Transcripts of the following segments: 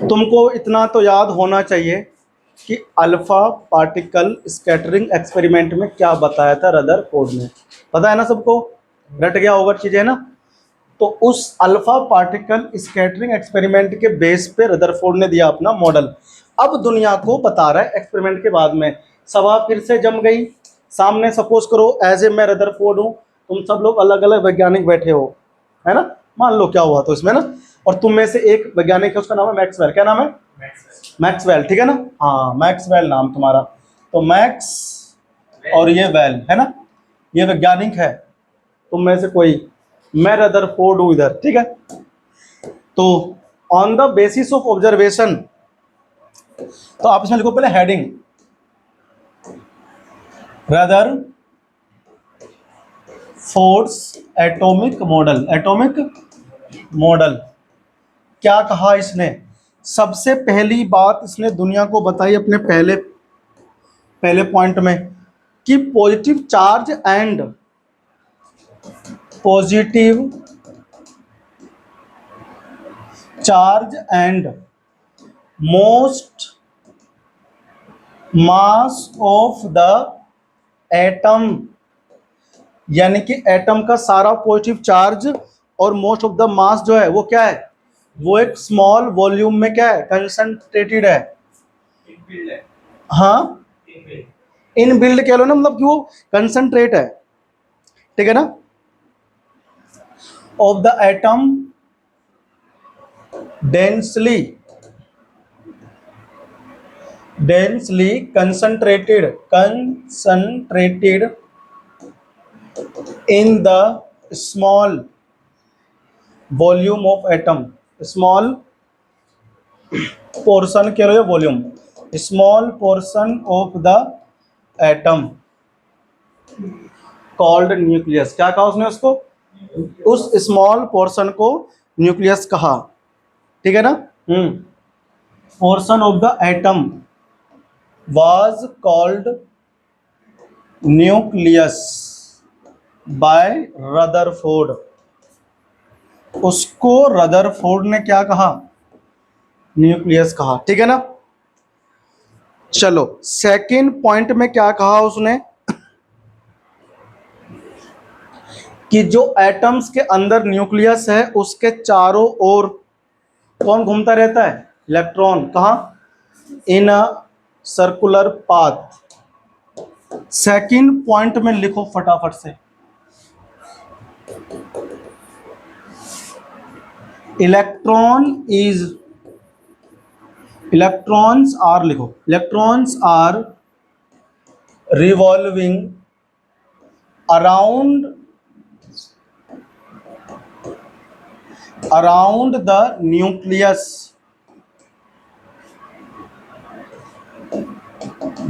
तुमको इतना तो याद होना चाहिए कि अल्फा पार्टिकल स्कैटरिंग एक्सपेरिमेंट में क्या बताया था रदरफोर्ड ने। पता है ना सबको, रट गया होगा चीजें ना। तो उस अल्फा पार्टिकल स्कैटरिंग एक्सपेरिमेंट के बेस पे रदरफोर्ड ने दिया अपना मॉडल। अब दुनिया को बता रहा है एक्सपेरिमेंट के बाद में, सभा फिर से जम गई सामने। सपोज करो एज ए मैं रदरफोर्ड हूँ, तुम सब लोग अलग अलग वैज्ञानिक बैठे हो, है ना। मान लो क्या हुआ तो इसमें ना, और तुम में से एक वैज्ञानिक है, उसका नाम है मैक्सवेल। क्या नाम है? मैक्सवेल, ठीक है ना। हाँ, मैक्सवेल नाम तुम्हारा। तो मैक्स और ये वेल है ना, ये वैज्ञानिक है। तुम में से कोई, मैं रदरफोर्ड हूं इधर, ठीक है। तो on the basis of observation, तो आप इसमें लिखो पहले heading, Rutherford's atomic model. Atomic model क्या कहा इसने? सबसे पहली बात इसने दुनिया को बताई अपने पहले पहले पॉइंट में कि positive charge and most mass of the atom, यानी कि एटम का सारा पॉजिटिव चार्ज और मोस्ट ऑफ द मास जो है वो क्या है, वो एक स्मॉल वॉल्यूम में क्या है, कंसंट्रेटेड है। हाँ, इन बिल्ड कह लो ना, मतलब कि वो कंसंट्रेट है, ठीक है ना। Of the atom densely concentrated in the small volume of atom. Small portion कह रहे हो, volume, small portion of the atom called nucleus. क्या कहा उसने उसको? उस स्मॉल पोर्शन को न्यूक्लियस कहा, ठीक है ना। Portion of the atom was called nucleus bye Rutherford. उसको रदरफोर्ड ने क्या कहा? न्यूक्लियस कहा, ठीक है ना। चलो सेकंड पॉइंट में क्या कहा उसने कि जो एटम्स के अंदर न्यूक्लियस है उसके चारों ओर कौन घूमता रहता है? इलेक्ट्रॉन। कहाँ? In a circular path. Second point में लिखो फटाफट से, इलेक्ट्रॉन्स आर, लिखो electrons are revolving around the nucleus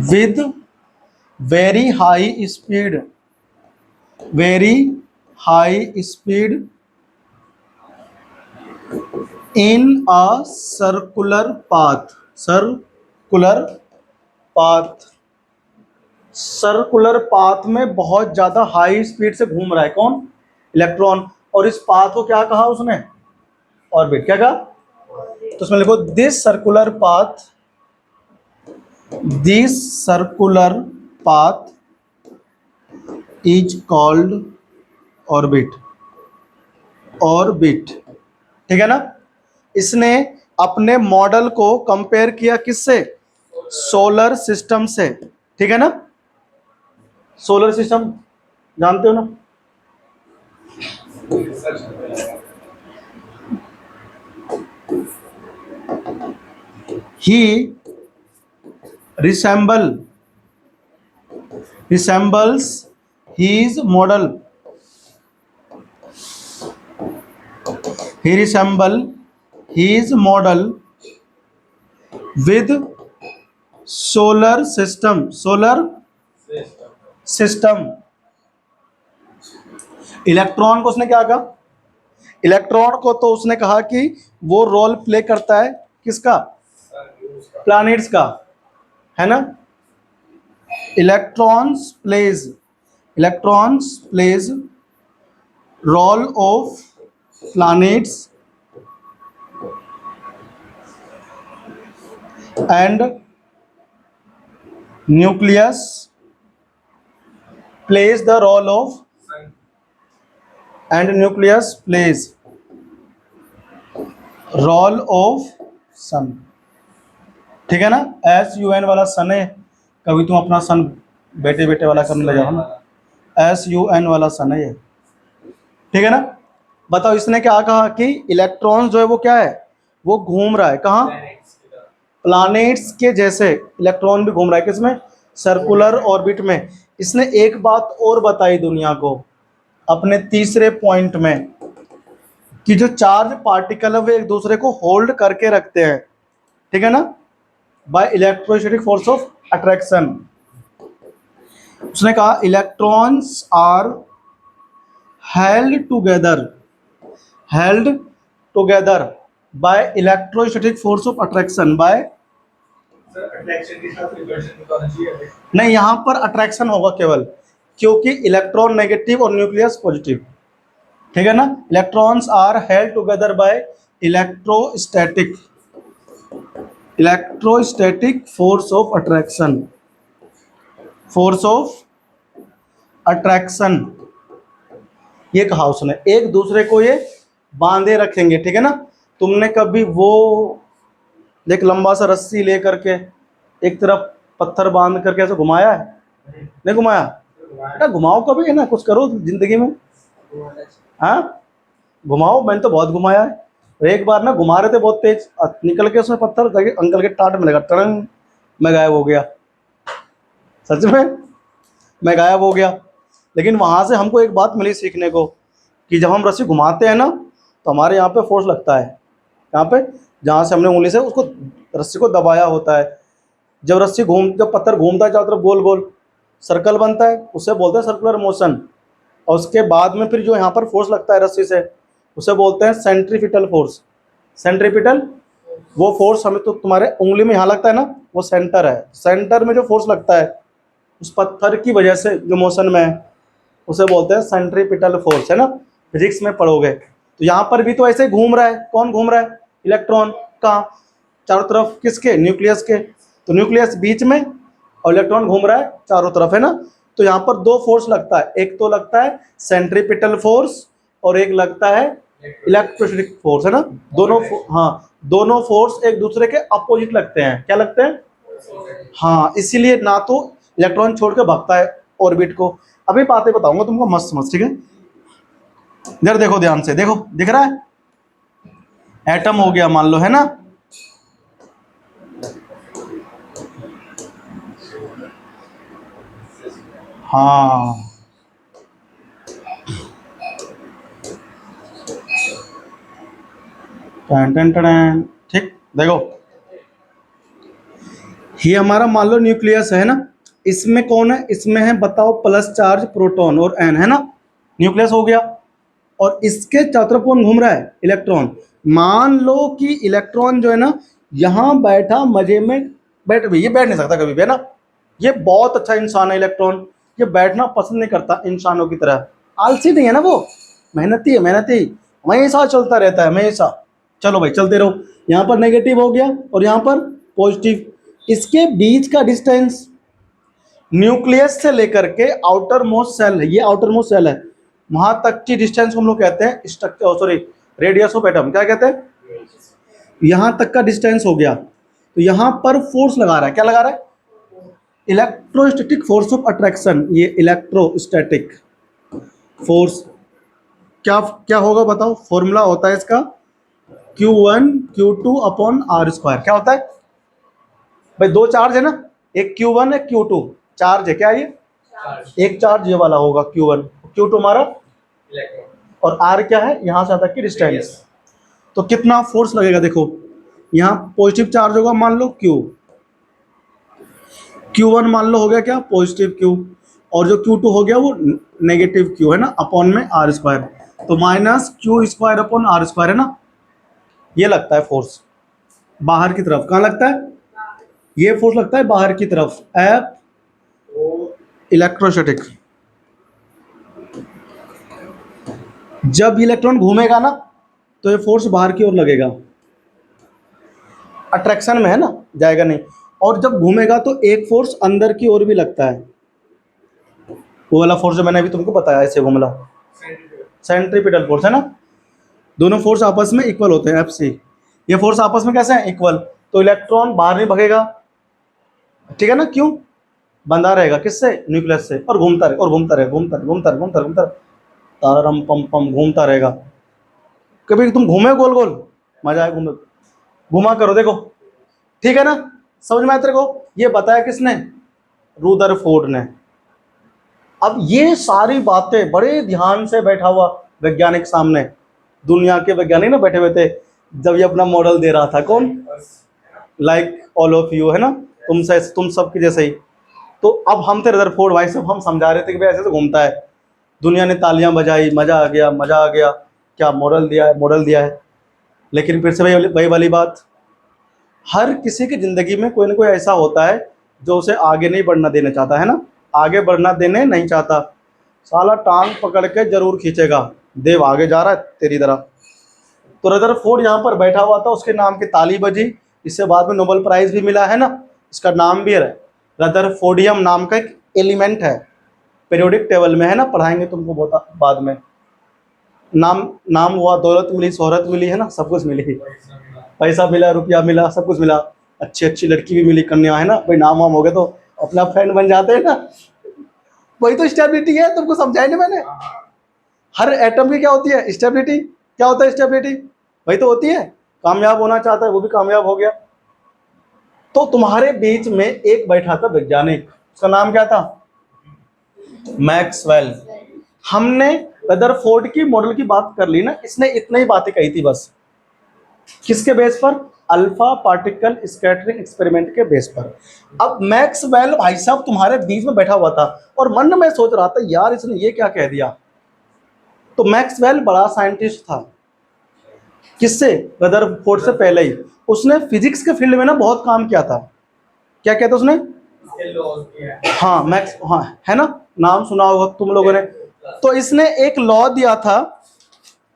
with very high speed in a circular path। Circular path में बहुत ज्यादा हाई स्पीड से घूम रहा है कौन? इलेक्ट्रॉन। और इस पाथ को क्या कहा उसने? ऑर्बिट। क्या कहा? तो उसमें लिखो this circular path is called orbit. ठीक है ना। इसने अपने मॉडल को कंपेयर किया किससे? सोलर सिस्टम से, ठीक है ना। सोलर सिस्टम जानते हो ना? ही resembles his model with solar system। Electron को उसने क्या कहा? इलेक्ट्रॉन को तो उसने कहा कि वो रोल प्ले करता है किसका? प्लैनेट्स का, है ना। Electrons plays role of planets and nucleus plays the role of and nucleus plays role of sun। ठीक है ना, एस यू एन वाला सन है, कभी तुम अपना सन बेटे बेटे वाला करने लगे हो ना, एस यू एन वाला सन है ये। ठीक है ना, बताओ इसने क्या कहा कि इलेक्ट्रॉन जो है वो क्या है, वो घूम रहा है कहाँ, प्लैनेट्स के जैसे इलेक्ट्रॉन भी घूम रहा है, किसमें, सर्कुलर ऑर्बिट में। इसने एक बात और बताई दुनिया को अपने तीसरे पॉइंट में, कि जो चार्ज पार्टिकल है वो एक दूसरे को होल्ड करके रखते हैं, ठीक है ना, by electrostatic force of attraction. उसने कहा electrons are held together by electrostatic force of attraction by, attraction के साथ रिपल्शन भी तो आना चाहिए। नहीं यहाँ पर अट्रैक्शन होगा केवल, क्योंकि इलेक्ट्रॉन नेगेटिव और न्यूक्लियस पॉजिटिव। ठीक है ना, electrons are held together by electrostatic force of attraction, ये कहा उसने, एक दूसरे को ये बांधे रखेंगे। ठीक है ना, तुमने कभी वो एक लंबा सा रस्सी ले करके एक तरफ पत्थर बांध करके ऐसे घुमाया है, नहीं घुमाया, बेटा घुमाओ कभी, है ना, कुछ करो जिंदगी में, हाँ घुमाओ, मैंने तो बहुत घुमाया है। और एक बार ना घुमा रहे थे बहुत तेज, निकल के उसमें पत्थर अंकल के टाट में लगा, टड़ंग, मैं गायब हो गया, सच में मैं गायब हो गया। लेकिन वहाँ से हमको एक बात मिली सीखने को, कि जब हम रस्सी घुमाते हैं ना तो हमारे यहाँ पे फोर्स लगता है, यहाँ पे जहाँ से हमने उंगली से उसको रस्सी को दबाया होता है। जब जब पत्थर घूमता है चारों तरफ गोल गोल सर्कल बनता है, उसे बोलते हैं सर्कुलर मोशन। और उसके बाद में फिर जो यहाँ पर फोर्स लगता है रस्सी से, उसे बोलते हैं सेंट्रीपिटल फोर्स। सेंट्रीपिटल वो फोर्स हमें तो तुम्हारे उंगली में यहाँ लगता है ना, वो सेंटर है, सेंटर में जो फोर्स लगता है उस पत्थर की वजह से जो मोशन में है, उसे बोलते हैं सेंट्रीपिटल फोर्स, है ना, फिजिक्स में पढ़ोगे। तो यहाँ पर भी तो ऐसे घूम रहा है, कौन घूम रहा है, इलेक्ट्रॉन, कहाँ, चारों तरफ, किसके, न्यूक्लियस के, तो न्यूक्लियस बीच में और इलेक्ट्रॉन घूम रहा है चारों तरफ, है ना। तो यहाँ पर दो फोर्स लगता है, एक तो लगता है सेंट्रीपिटल फोर्स और एक लगता है इलेक्ट्रोस्टैटिक फोर्स, है ना। दोनों फोर्स एक दूसरे के अपोजिट लगते हैं, क्या लगते हैं, हाँ, इसीलिए ना तो इलेक्ट्रॉन छोड़ के भागता है ऑर्बिट को। अभी बातें बताऊंगा तुमको मस्त मस्त, ठीक है। इधर देखो, ध्यान से देखो, दिख रहा है, एटम हो गया मान लो, है ना, हाँ, ठीक, देखो ये हमारा मान लो न्यूक्लियस है ना, इसमें कौन है, इसमें है बताओ प्लस चार्ज प्रोटॉन और एन, है ना, न्यूक्लियस हो गया। और इसके चारों तरफ कौन घूम रहा है, इलेक्ट्रॉन। मान लो कि इलेक्ट्रॉन जो है ना यहाँ बैठा मजे में, ये बैठ नहीं सकता कभी भी, है ना, ये बहुत अच्छा इंसान है इलेक्ट्रॉन, ये बैठना पसंद नहीं करता इंसानों की तरह, आलसी नहीं है ना वो, मेहनती है, हमेशा चलता रहता है हमेशा। चलो भाई चलते रहो, यहाँ पर नेगेटिव हो गया और यहाँ पर पॉजिटिव। इसके बीच का डिस्टेंस न्यूक्लियस से लेकर के आउटर मोस्ट सेल है, ये आउटर मोस्ट सेल है, वहां तक की डिस्टेंस हम लोग कहते हैं structure, sorry radius of atom, क्या कहते हैं, यहां तक का डिस्टेंस हो गया। तो यहां पर फोर्स लगा रहा है, क्या लगा रहा है, इलेक्ट्रोस्टैटिक फोर्स ऑफ अट्रैक्शन। ये इलेक्ट्रोस्टैटिक फोर्स क्या क्या होगा बताओ, फॉर्मूला होता है इसका Q1 Q2 upon r square. क्या होता है भाई, दो चार्ज है ना, एक Q1 है Q2, चार्ज है, क्या ये एक चार्ज ये वाला होगा Q1, Q2 हमारा इलेक्ट्रॉन, और R क्या है, यहां से तक की डिस्टेंस। तो कितना फोर्स लगेगा देखो, यहाँ पॉजिटिव चार्ज होगा मान लो Q1 मान लो हो गया क्या, पॉजिटिव Q, और जो Q2 हो गया वो नेगेटिव Q, है ना, अपॉन में आर स्क्वायर, तो minus Q square upon r square, है ना। ये लगता है फोर्स बाहर की तरफ, कहाँ लगता है, ये फोर्स लगता है बाहर की तरफ, F इलेक्ट्रोस्टैटिक। जब इलेक्ट्रॉन घूमेगा ना तो ये फोर्स बाहर की ओर लगेगा, अट्रैक्शन में है ना, जाएगा नहीं। और जब घूमेगा तो एक फोर्स अंदर की ओर भी लगता है, वो वाला फोर्स जो मैंने अभी तुमको बताया, ऐसे घूमला, सेंट्रीपिटल फोर्स है ना। दोनों फोर्स आपस में इक्वल होते हैं, एफ सी। ये फोर्स आपस में कैसे हैं, इक्वल। तो इलेक्ट्रॉन बाहर नहीं भगेगा, ठीक है ना, क्यों, बंधा रहेगा किससे, न्यूक्लियस से, और घूमता रहे और घूमता रहे, घूमता रहे, घूमता रहे, घूमता रहे, घूमता रहे, तारम पम पम घूमता रहेगा। कभी तुम घूमे गोल गोल, मजा आए घूमे, घुमा करो देखो, ठीक है ना, समझ में आया तेरे को। ये बताया किसने, रुदरफोर्ड ने। अब ये सारी बातें बड़े ध्यान से बैठा हुआ वैज्ञानिक सामने, दुनिया के वैज्ञानिक ना बैठे हुए थे जब ये अपना मॉडल दे रहा था, कौन, लाइक ऑल ऑफ यू, है ना, तुमसे, तुम सबके जैसे ही। तो अब हम थे रदरफोर्ड भाई साहब, हम समझा रहे थे कि भाई ऐसे से घूमता है, दुनिया ने तालियां बजाई, मजा आ गया, मजा आ गया, क्या मॉडल दिया है, मॉडल दिया है। लेकिन फिर से वही वाली बात, हर किसी की ज़िंदगी में कोई ना कोई ऐसा होता है जो उसे आगे नहीं बढ़ना देना चाहता, है ना, आगे बढ़ना देने नहीं चाहता, साला टांग पकड़ के जरूर खींचेगा, देव आगे जा रहा है तेरी तरह। तो रदरफोर्ड यहाँ पर बैठा हुआ था, उसके नाम की ताली बजी, इससे बाद में नोबेल प्राइज़ भी मिला, है ना, इसका नाम भी है रदरफोर्डियम, नाम का एक एलिमेंट है, पीरियोडिक टेबल में है ना, पढ़ाएंगे तुमको बहुत बाद में। नाम हुआ, दौलत मिली, शोहरत मिली, है ना, सब कुछ मिली, पैसा मिला, रुपया मिला, सब कुछ मिला, अच्छी अच्छी लड़की भी मिली, कन्या, है ना भाई, नाम वाम हो गए तो अपना फ्रेंड बन जाते हैं ना, वही तो स्टेबिलिटी है, तुमको समझाई ना मैंने। हर एटम की क्या होती है, स्टेबिलिटी, क्या होता है स्टेबिलिटी, वही तो होती है, कामयाब होना चाहता है वो भी कामयाब हो गया। तो तुम्हारे बीच में एक बैठा था वैज्ञानिक, उसका नाम क्या था, मैक्सवेल। हमने रदरफोर्ड की मॉडल की बात कर ली ना, इसने इतनी ही बातें कही थी बस, किसके बेस पर, अल्फा पार्टिकल स्कैटरिंग एक्सपेरिमेंट के बेस पर। अब मैक्सवेल भाई साहब तुम्हारे बीच में बैठा हुआ था और मन में सोच रहा था यार इसने ये क्या कह दिया। तो मैक्सवेल बड़ा साइंटिस्ट था, किससे, रदरफोर्ड से पहले ही। उसने फिजिक्स के फील्ड में ना बहुत काम किया था। क्या कहता उसने, हाँ मैक्स, हाँ है ना, नाम सुना होगा तुम लोगों ने। तो इसने एक लॉ दिया था,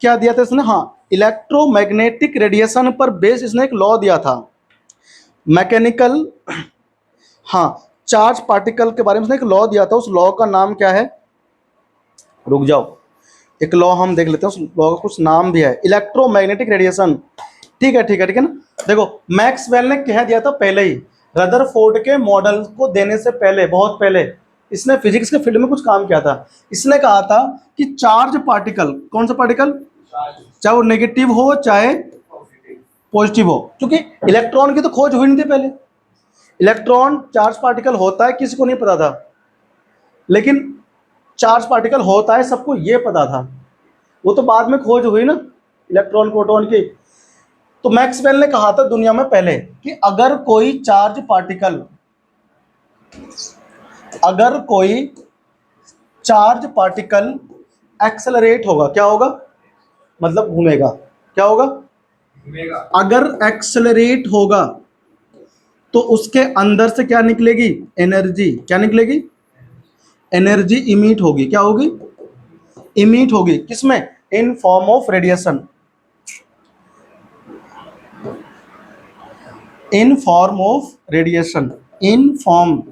क्या दिया था इसने, हाँ, इलेक्ट्रोमैग्नेटिक रेडिएशन पर बेस इसने एक लॉ दिया था, मैकेनिकल, हाँ, चार्ज पार्टिकल के बारे में उसने एक लॉ दिया था। उस लॉ का नाम क्या है, रुक जाओ, एक लॉ हम देख लेते हैं, उस लॉ का कुछ नाम भी है, इलेक्ट्रोमैग्नेटिक रेडिएशन, ठीक है, ठीक है, ठीक है ना। देखो मैक्सवेल ने कह दिया था पहले ही, रदरफोर्ड के मॉडल को देने से पहले, बहुत पहले, इसने फिजिक्स के फील्ड में कुछ काम किया था। इसने कहा था कि चार्ज पार्टिकल, कौन सा पार्टिकल, चाहे वो नेगेटिव हो चाहे पॉजिटिव हो, क्योंकि इलेक्ट्रॉन की तो खोज हुई नहीं थी पहले, इलेक्ट्रॉन चार्ज पार्टिकल होता है किसी को नहीं पता था, लेकिन चार्ज पार्टिकल होता है सबको ये पता था, वो तो बाद में खोज हुई ना इलेक्ट्रॉन प्रोटॉन की। तो मैक्सवेल ने कहा था दुनिया में पहले कि अगर कोई चार्ज पार्टिकल एक्सेलरेट होगा, क्या होगा, मतलब घूमेगा, क्या होगा, अगर एक्सेलरेट होगा तो उसके अंदर से क्या निकलेगी, एनर्जी, क्या निकलेगी, एनर्जी इमिट होगी, क्या होगी, इमिट होगी, किसमें, in form of radiation, in form of radiation, in form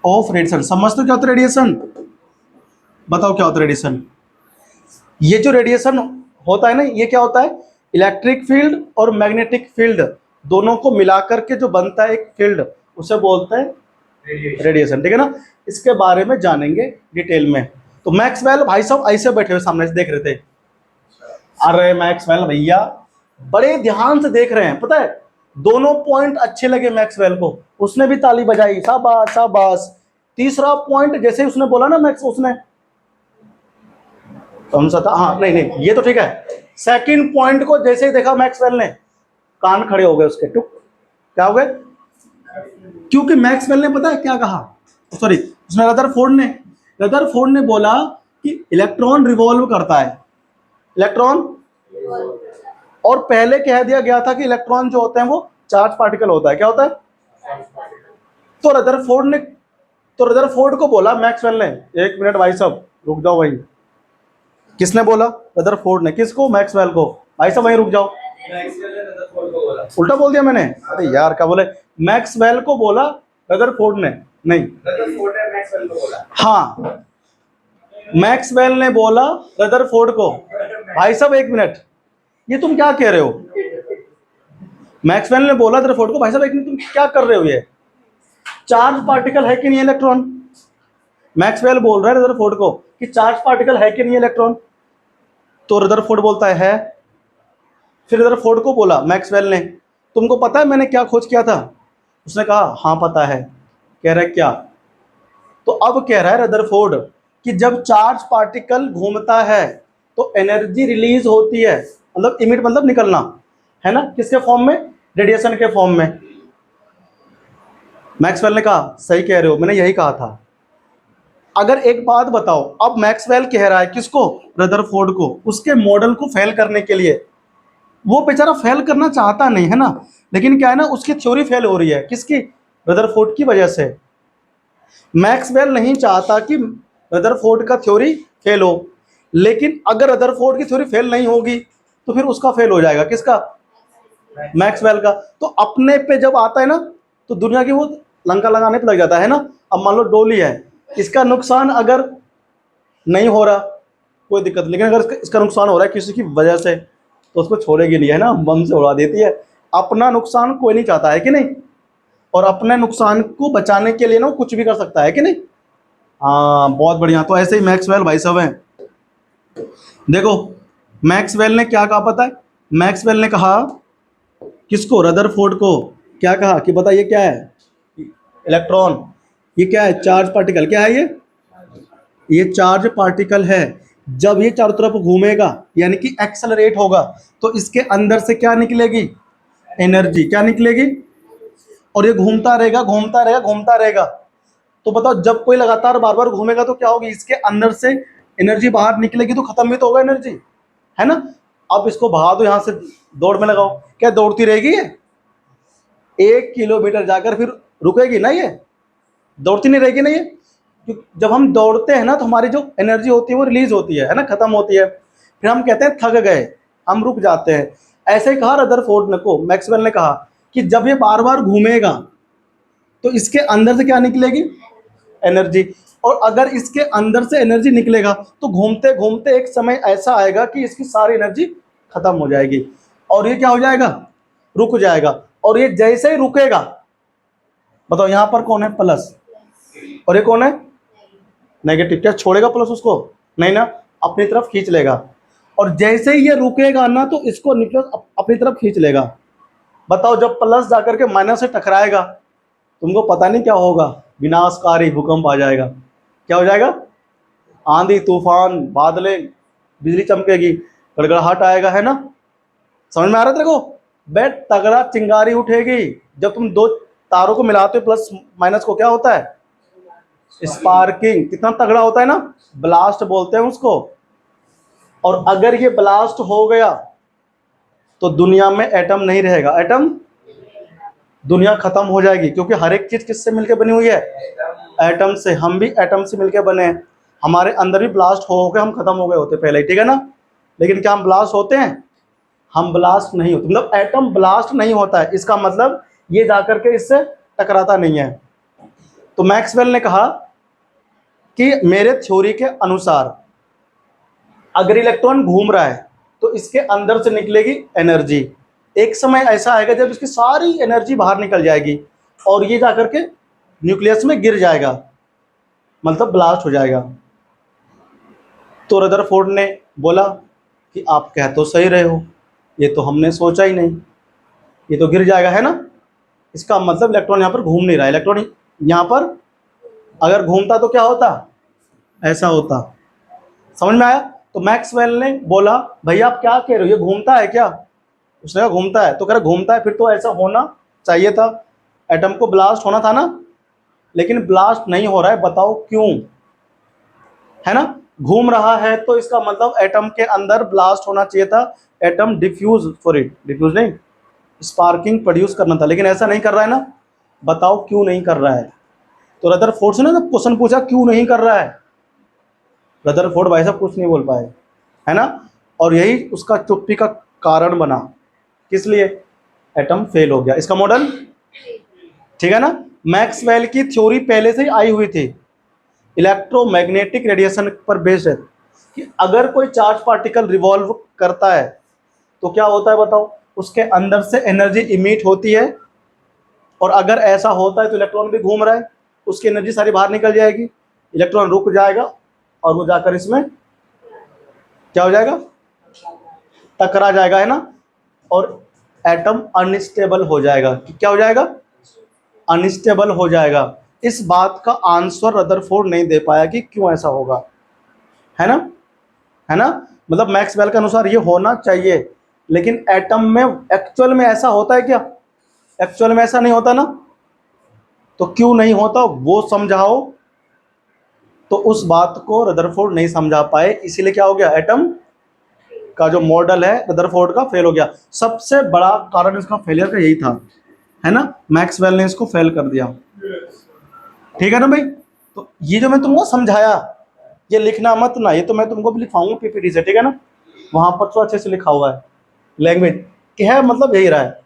of radiation. समझते हो क्या होता है रेडिएशन, बताओ क्या होता है रेडिएशन। ये जो रेडिएशन होता है ना, ये क्या होता है, इलेक्ट्रिक फील्ड और मैग्नेटिक फील्ड दोनों को मिलाकर के जो बनता है एक फील्ड, उसे बोलते हैं रेडिएशन, ठीक है ना। इसके बारे में जानेंगे डिटेल में। तो मैक्सवेल भाई साहब ऐसे बैठे हुए सामने से देख रहे थे, अरे मैक्सवेल भैया बड़े ध्यान से देख रहे हैं, पता है, दोनों पॉइंट अच्छे लगे मैक्सवेल को, उसने भी ताली बजाई, शाबाश शाबाश। तीसरा पॉइंट जैसे ही उसने बोला ना उसने कौन सा था, हाँ नहीं नहीं ये तो ठीक है, सेकंड पॉइंट को जैसे ही देखा मैक्सवेल ने, कान खड़े हो गए उसके, टुक, क्या हो गए, क्योंकि मैक्सवेल ने पता है क्या कहा, सॉरी उसने रदरफोर्ड ने बोला कि इलेक्ट्रॉन रिवॉल्व करता है, इलेक्ट्रॉन, और पहले कह दिया गया था कि इलेक्ट्रॉन जो होते हैं वो चार्ज पार्टिकल होता है, क्या होता है। तो रदरफोर्ड को बोला मैक्सवेल ने, एक मिनट भाई साहब रुक जाओ, वहीं किसने बोला, रदरफोर्ड ने, किसको, मैक्सवेल को, भाई साहब वहीं रुक जाओ, मैक्सवेल ने रदरफोर्ड को बोला। उल्टा बोल दिया मैंने, अरे यार क्या बोले, मैक्सवेल को बोला रदरफोर्ड ने, नहीं, रदरफोर्ड ने मैक्सवेल को बोला। हाँ मैक्सवेल ने बोला रदरफोर्ड को। भाई साहब एक मिनट, ये तुम क्या कह रहे हो? मैक्सवेल ने बोला रदरफोर्ड को, भाई साहब एक मिनट, तुम क्या कर रहे हो? ये चार्ज पार्टिकल है कि नहीं इलेक्ट्रॉन? मैक्सवेल बोल रहा है रदरफोर्ड को कि चार्ज पार्टिकल है कि नहीं इलेक्ट्रॉन, तो रदरफोर्ड बोलता है। फिर रदरफोर्ड को बोला मैक्सवेल ने, तुमको पता है मैंने क्या खोज किया था? उसने कहा हाँ पता है। कह रहा है क्या? तो अब कह रहा है रदरफोर्ड कि जब चार्ज पार्टिकल घूमता है तो एनर्जी रिलीज होती है, मतलब इमिट मतलब निकलना, है ना, किसके फॉर्म में? रेडिएशन के फॉर्म में। मैक्सवेल ने कहा सही कह रहे हो, मैंने यही कहा था। अगर एक बात बताओ, अब मैक्सवेल कह रहा है किसको? रदरफोर्ड को, उसके मॉडल को फेल करने के लिए। वो बेचारा फेल करना चाहता नहीं है ना, लेकिन क्या है ना, उसकी थ्योरी फेल हो रही है, किसकी? रदरफोर्ड की वजह से। मैक्सवेल नहीं चाहता कि रदरफोर्ड का थ्योरी फेल हो, लेकिन अगर रदरफोर्ड की थ्योरी फेल नहीं होगी तो फिर उसका फेल हो जाएगा, किसका? मैक्सवेल का। तो अपने पे जब आता है ना तो दुनिया की वो लंका लगाने पे लग जाता है ना। अब मान लो डोली है, इसका नुकसान अगर नहीं हो रहा कोई दिक्कत, लेकिन अगर इसका नुकसान हो रहा है किसी की वजह से तो उसको छोड़ेगी नहीं, है ना, बम से उड़ा देती है। अपना नुकसान कोई नहीं चाहता, है कि नहीं? और अपने नुकसान को बचाने के लिए ना वो कुछ भी कर सकता है कि नहीं? हाँ बहुत बढ़िया। तो ऐसे ही मैक्सवेल भाई साहब हैं। देखो मैक्सवेल ने क्या कहा पता है? मैक्सवेल ने कहा किसको? रदरफोर्ड को। क्या कहा कि बता ये क्या है? इलेक्ट्रॉन। ये क्या है? Charge particle. क्या है ये चार्ज पार्टिकल है। जब ये चारों तरफ घूमेगा यानी कि एक्सेलरेट होगा तो इसके अंदर से क्या निकलेगी? एनर्जी। क्या निकलेगी? और ये घूमता रहेगा घूमता रहेगा घूमता रहेगा। तो बताओ जब कोई लगातार बार बार घूमेगा तो क्या होगी? इसके अंदर से एनर्जी बाहर निकलेगी तो खत्म भी तो होगा एनर्जी, है ना। अब इसको भगा दो यहाँ से, दौड़ में लगाओ, क्या दौड़ती रहेगी ये? 1 किलोमीटर जाकर फिर रुकेगी ना ये? दौड़ती नहीं रहेगी ना ये? क्योंकि जब हम दौड़ते हैं ना तो हमारी जो एनर्जी होती है वो रिलीज होती है ना, खत्म होती है। फिर हम कहते हैं थक गए, हम रुक जाते हैं। ऐसे ही कहा रदरफोर्ड ने को, मैक्सवेल ने कहा कि जब ये बार बार घूमेगा तो इसके अंदर से क्या निकलेगी? एनर्जी। और अगर इसके अंदर से एनर्जी निकलेगा तो घूमते घूमते एक समय ऐसा आएगा कि इसकी सारी एनर्जी खत्म हो जाएगी और ये क्या हो जाएगा? रुक जाएगा। और ये जैसे ही रुकेगा, बताओ यहाँ पर कौन है? प्लस। और ये कौन है? नेगेटिव। क्या छोड़ेगा प्लस उसको? नहीं ना, अपनी तरफ खींच लेगा। और जैसे ही ये रुकेगा ना तो इसको न्यूक्लियस अपनी तरफ खींच लेगा। बताओ जब प्लस जाकर के माइनस से टकराएगा तुमको पता नहीं क्या होगा? विनाशकारी भूकंप आ जाएगा। क्या हो जाएगा? आंधी तूफान, बादलें, बिजली चमकेगी, गड़गड़ाहट आएगा, है ना। समझ में आ रहा है तेरे को? बे तगड़ा चिंगारी उठेगी। जब तुम दो तारों को मिलाते हो प्लस माइनस को, क्या होता है? स्पार्किंग। कितना तगड़ा होता है ना, ब्लास्ट बोलते हैं उसको। और अगर ये ब्लास्ट हो गया तो दुनिया में एटम नहीं रहेगा। एटम, दुनिया खत्म हो जाएगी, क्योंकि हर एक चीज किससे मिलकर बनी हुई है? एटम से। हम भी एटम से मिलकर बने हैं। हमारे अंदर भी ब्लास्ट हो गए, हम खत्म हो गए होते पहले ही, ठीक है ना। लेकिन क्या हम ब्लास्ट होते हैं? हम ब्लास्ट नहीं होते। मतलब एटम ब्लास्ट नहीं होता है, इसका मतलब ये जाकर के इससे टकराता नहीं है। तो मैक्सवेल ने कहा कि मेरे थ्योरी के अनुसार अगर इलेक्ट्रॉन घूम रहा है तो इसके अंदर से निकलेगी एनर्जी। एक समय ऐसा आएगा जब इसकी सारी एनर्जी बाहर निकल जाएगी और ये जाकर के न्यूक्लियस में गिर जाएगा, मतलब ब्लास्ट हो जाएगा। तो रदरफोर्ड ने बोला कि आप कह तो सही रहे हो, ये तो हमने सोचा ही नहीं, ये तो गिर जाएगा, है ना। इसका मतलब इलेक्ट्रॉन यहाँ पर घूम नहीं रहा है। इलेक्ट्रॉन यहाँ पर अगर घूमता तो क्या होता? ऐसा होता। समझ में आया? तो मैक्सवेल ने बोला भैया आप क्या कह रहे हो, ये घूमता है क्या? उसने कहा घूमता है। तो कह रहा घूमता है, फिर तो ऐसा होना चाहिए था, एटम को ब्लास्ट होना था ना, लेकिन ब्लास्ट नहीं हो रहा है, बताओ क्यों? है ना, घूम रहा है तो इसका मतलब एटम के अंदर ब्लास्ट होना चाहिए था, एटम डिफ्यूज, सॉरी डिफ्यूज नहीं, स्पार्किंग प्रोड्यूस करना था, लेकिन ऐसा नहीं कर रहा है ना। बताओ क्यों नहीं कर रहा है? तो रदरफोर्ड से ना क्वेश्चन पूछा क्यों नहीं कर रहा है, रदरफोर्ड भाई साहब कुछ नहीं बोल पाए, है ना। और यही उसका चुप्पी का कारण बना। किस लिए? एटम फेल हो गया। इसका मॉडल ठीक है ना। मैक्सवेल की थ्योरी पहले से ही आई हुई थी, इलेक्ट्रोमैग्नेटिक रेडिएशन पर बेस्ड है, कि अगर कोई चार्ज पार्टिकल रिवॉल्व करता है तो क्या होता है बताओ, उसके अंदर से एनर्जी इमिट होती है, और अगर ऐसा होता है तो इलेक्ट्रॉन भी घूम रहा है, उसकी एनर्जी सारी बाहर निकल जाएगी, इलेक्ट्रॉन रुक जाएगा और वो जाकर इसमें क्या हो जाएगा, टकरा जाएगा, है ना, और एटम अनस्टेबल हो जाएगा। क्या हो जाएगा? अनस्टेबल हो जाएगा। इस बात का आंसर रदरफोर्ड नहीं दे पाया कि क्यों ऐसा होगा, है ना, है ना। मतलब मैक्सवेल के अनुसार ये होना चाहिए, लेकिन एटम में एक्चुअल में ऐसा होता है क्या? एक्चुअल में ऐसा नहीं होता ना, तो क्यों नहीं होता वो समझाओ। तो उस बात को रदरफोर्ड नहीं समझा पाए, इसीलिए क्या हो गया, एटम का जो मॉडल है रदरफोर्ड का फेल हो गया। सबसे बड़ा कारण इसका फेलियर का यही था, है ना, मैक्सवेल ने इसको फेल कर दिया। ठीक है ना भाई। तो ये जो मैं तुमको समझाया, ये लिखना मत ना, ये तो मैं तुमको भी लिखवाऊंगा पीपीटी से, ठीक है ना, वहां पर तो अच्छे से लिखा हुआ है लैंग्वेज क्या है, मतलब यही रहा है।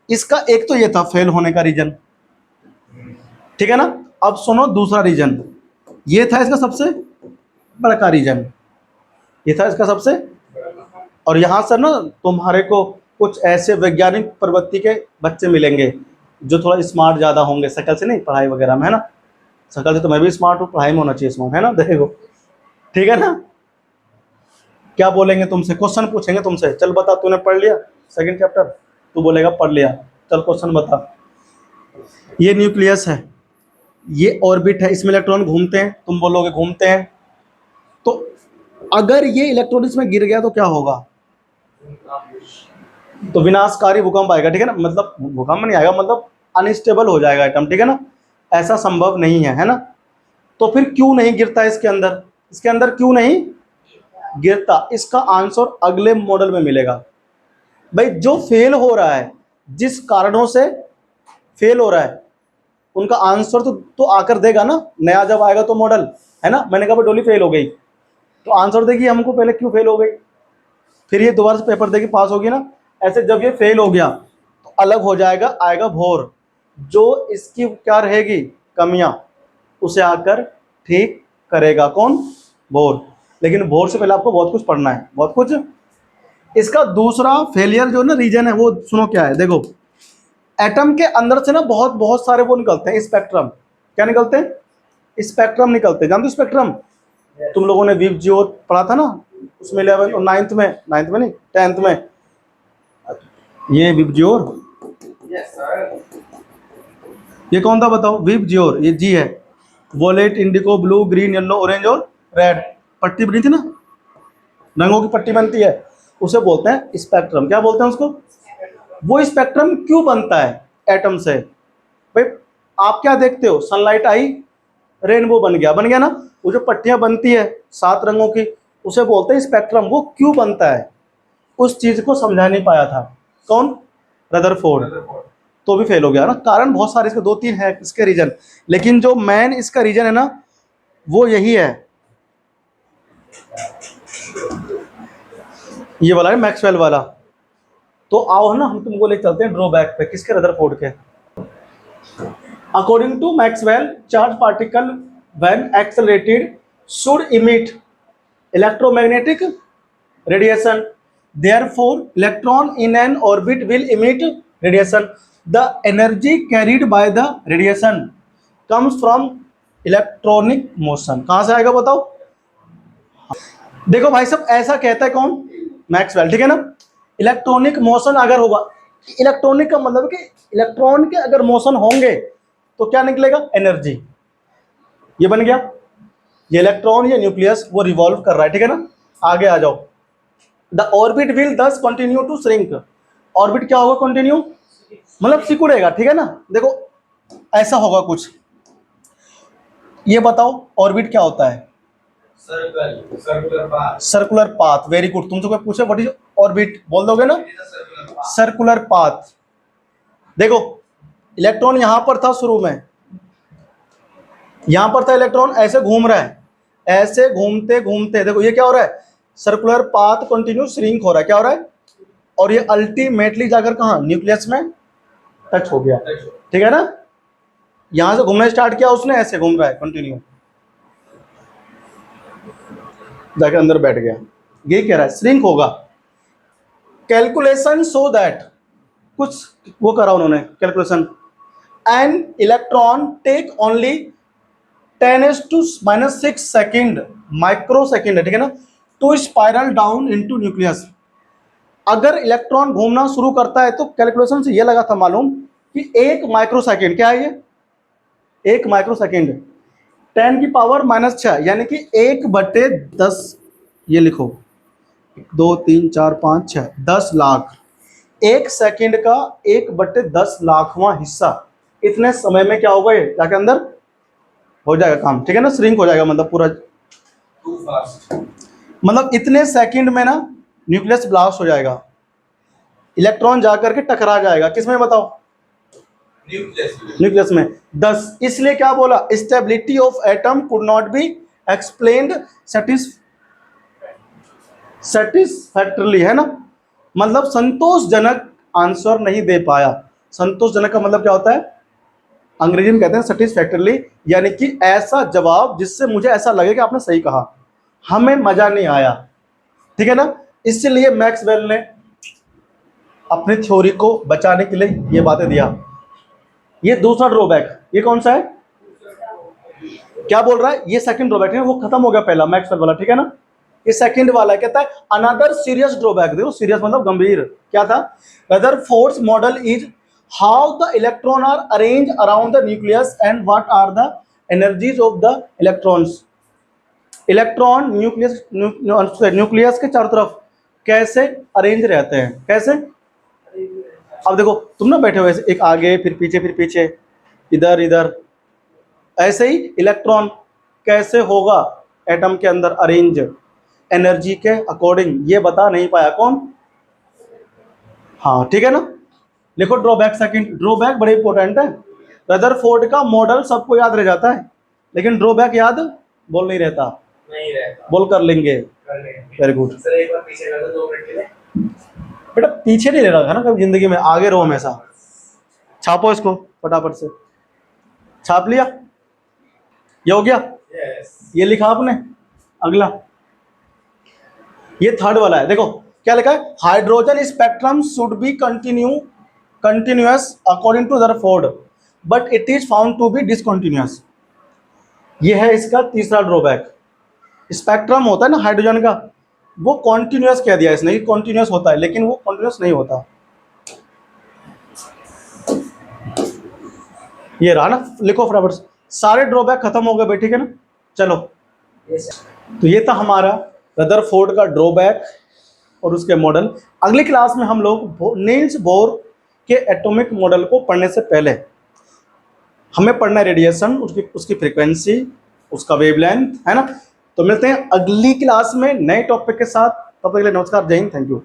इसका एक तो ये था फेल होने का रीजन, ठीक है ना। अब सुनो दूसरा रीजन, ये था इसका सबसे बड़ा रीजन, ये था इसका सबसे, और यहाँ से ना तुम्हारे को कुछ ऐसे वैज्ञानिक प्रवृत्ति के बच्चे मिलेंगे जो थोड़ा स्मार्ट ज़्यादा होंगे, शक्ल से नहीं, पढ़ाई वगैरह में, है ना। शक्ल से तो मैं भी स्मार्ट हूँ, पढ़ाई में होना चाहिए स्मार्ट, है ना, देखो, ठीक है ना। क्या बोलेंगे तुमसे, क्वेश्चन पूछेंगे तुमसे, चल बता तूने पढ़ लिया सेकंड चैप्टर, तू बोलेगा पढ़ लिया, चल क्वेश्चन बता। ये न्यूक्लियस है, ये ऑर्बिट है, इसमें इलेक्ट्रॉन घूमते हैं, तुम बोलोगे घूमते हैं, तो अगर ये इलेक्ट्रॉन इसमें गिर गया तो क्या होगा, तो विनाशकारी भूकंप आएगा, ठीक है ना, मतलब भूकंप नहीं आएगा, मतलब अनस्टेबल हो जाएगा एटम, ठीक है ना, ऐसा संभव नहीं है ना। तो फिर क्यों नहीं गिरता इसके अंदर, इसके अंदर क्यों नहीं गिरता, इसका आंसर अगले मॉडल में मिलेगा। भाई जो फेल हो रहा है, जिस कारणों से फेल हो रहा है, उनका आंसर तो आकर देगा ना, नया जब आएगा तो मॉडल, है ना। मैंने कहा डोली फेल हो गई, तो आंसर देगी हमको पहले क्यों फेल हो गई, फिर ये दोबारा से पेपर देगी पास होगी ना। ऐसे जब ये फेल हो गया तो अलग हो जाएगा, आएगा भोर, जो इसकी क्या रहेगी कमियां, उसे आकर ठीक करेगा, कौन, भोर। लेकिन भोर से पहले आपको बहुत कुछ पढ़ना है, बहुत कुछ। इसका दूसरा फेलियर जो ना रीजन है, वो सुनो क्या है, देखो, एटम के अंदर से ना बहुत बहुत सारे वो निकलते हैं, स्पेक्ट्रम, क्या निकलते हैं, स्पेक्ट्रम निकलते हैं, जानते हो स्पेक्ट्रम, तुम लोगों ने विव जियो पढ़ा था ना, उसमें 11 और 9th में नहीं 10th में, ये विव जियोर, ये कौन था बताओ, विव जियोर, ये जी है, वोलेट, इंडिको, ब्लू, ग्रीन, येलो, ऑरेंज और रेड, पट्टी बनी थी ना, रंगों की पट्टी बनती है, उसे बोलते हैं स्पेक्ट्रम। क्या बोलते हैं उसको, वो स्पेक्ट्रम क्यों बनता है एटम से, भाई आप क्या देखते हो, सनलाइट आई, रेनबो बन गया ना, वो जो पट्टियां बनती है 7 रंगों की, उसे बोलते हैं स्पेक्ट्रम। वो क्यों बनता है, उस चीज को समझा नहीं पाया था, कौन, रदरफोर्ड, तो भी फेल हो गया ना। कारण बहुत सारे इसके 2-3 है इसके रीजन, लेकिन जो मेन इसका रीजन है ना, वो यही है, ये वाला है मैक्सवेल वाला। तो आओ ना हम तुमको ले चलते हैं ड्रॉबैक पे, किसके, रदरफोर्ड के। According to Maxwell, charge particle when accelerated should emit electromagnetic radiation, therefore electron in an orbit will emit radiation. The energy carried by the radiation comes from electronic motion। कहां से आएगा बताओ, देखो भाई साहब, ऐसा कहता है कौन, मैक्सवेल, ठीक है ना। इलेक्ट्रॉनिक मोशन अगर होगा, इलेक्ट्रॉनिक का मतलब कि इलेक्ट्रॉन के अगर मोशन होंगे तो क्या निकलेगा, एनर्जी, ये बन गया, ये इलेक्ट्रॉन, ये न्यूक्लियस वो रिवॉल्व कर रहा है, ठीक है ना। आगे आ जाओ, द ऑर्बिट विल दस कंटिन्यू टू श्रिंक, ऑर्बिट क्या होगा, कंटिन्यू, मतलब सिकुड़ेगा, ठीक है ना। देखो ऐसा होगा कुछ, ये बताओ ऑर्बिट क्या होता है, सर्कुलर पाथ, वेरी गुड। तुमसे कोई पूछे व्हाट इज ऑर्बिट, बोल दोगे ना, सर्कुलर पाथ। देखो इलेक्ट्रॉन यहां पर था शुरू में, यहां पर था इलेक्ट्रॉन, ऐसे घूम रहा है, ऐसे घूमते घूमते देखो ये क्या हो रहा है, सर्कुलर पाथ कंटिन्यू श्रिंक हो रहा है, क्या हो रहा है, और ये अल्टीमेटली जाकर कहाँ, न्यूक्लियस में टच हो गया, ठीक है ना। यहां से घूमना स्टार्ट किया उसने, ऐसे घूम रहा है कंटिन्यू, जाकर अंदर बैठ गया। ये कह रहा है श्रिंक होगा। कैलकुलेशन सो दैट, कुछ वो करा उन्होंने calculation, an electron take only 10⁻⁻6 second, micro second है, ठीक है ना, to spiral down into nucleus. अगर इलेक्ट्रॉन घूमना शुरू करता है तो कैलकुलेशन से ये लगा था मालूम कि 1 माइक्रो सेकेंड, क्या है ये 1 माइक्रो सेकेंड 10⁻⁻6, यानी कि 1/10, ये लिखो 2 3 4 5 6 10 लाख, 1 सेकेंड का 1/10 लाखवां हिस्सा, इतने समय में क्या होगा, ये जाके अंदर हो जाएगा काम, ठीक है ना, श्रिंक हो जाएगा, मतलब पूरा, Too fast. मतलब इतने सेकंड में ना न्यूक्लियस ब्लास्ट हो जाएगा, इलेक्ट्रॉन जाकर के टकरा जाएगा, किसमें बताओ, Nucleus. न्यूक्लियस में। 10, इसलिए क्या बोला, stability of atom could not be explained satisfactorily, है ना, मतलब संतोषजनक आंसर नहीं दे पाया। संतोषजनक का मतलब क्या होता है, अंग्रेजी में कहते हैं सेटिस्फैक्टरली, यानी कि ऐसा जवाब जिससे मुझे ऐसा लगे कि आपने सही कहा, हमें मजा नहीं आया, ठीक है ना। इसलिए मैक्सवेल ने अपनी थ्योरी को बचाने के लिए ये बातें दिया। ये दूसरा ड्रॉबैक, ये कौन सा है, क्या बोल रहा है, ये सेकंड ड्रॉबैक है, वो खत्म हो गया पहला मैक्सवेल वाला, ठीक है ना। ये सेकंड वाला कहता है अनदर सीरियस ड्रॉबैक, देखो सीरियस मतलब गंभीर, क्या था, Rutherford's model is how the electron are arrange around the nucleus and what are the energies of the electrons. Electron nucleus के चारों तरफ कैसे अरेंज रहते हैं, कैसे, अब देखो तुम ना बैठे हुए ऐसे, एक आगे फिर पीछे इधर इधर, ऐसे ही इलेक्ट्रॉन कैसे होगा एटम के अंदर अरेंज एनर्जी के अकॉर्डिंग, ये बता नहीं पाया कौन, हाँ ठीक है ना। लिखो ड्रॉबैक, सेकंड ड्रॉबैक बड़े इंपॉर्टेंट है। रदरफोर्ड का मॉडल सबको याद रह जाता है, लेकिन ड्रॉबैक याद बोल नहीं रहता, नहीं रहता। बोल कर लेंगे, कर लेंगे। Very good. सर एक बार पीछे कर दो 2 मिनट के लिए। बेटा पीछे नहीं रहना है ना कभी जिंदगी में, आगे रहो हमेशा। छापो इसको फटाफट से, छाप लिया, ये हो गया, यस। ये लिखा आपने। अगला ये थर्ड वाला है, देखो क्या लिखा है, hydrogen spectrum should be continuous according to Rutherford but it is found to be discontinuous. ये है इसका तीसरा ड्रॉबैक। स्पेक्ट्रम होता है ना हाइड्रोजन का, वो कॉन्टिन्यूअस कह दिया इसने कि कॉन्टिन्यूअस होता है, लेकिन वो कॉन्टिन्यूअस नहीं होता। ये रहा ना, लिखो फटाफट से। सारे ड्रॉबैक खत्म हो गए भाई, ठीक है ना। चलो तो ये था हमारा रदरफोर्ड का ड्रॉबैक और उसके मॉडल। अगली क्लास में हम लोग नील्स बोर के एटॉमिक मॉडल को पढ़ने से पहले हमें पढ़ना है रेडिएशन, उसकी फ्रीक्वेंसी, उसका वेवलेंथ, है ना। तो मिलते हैं अगली क्लास में नए टॉपिक के साथ, तब तक के लिए नमस्कार, जय हिंद, थैंक यू।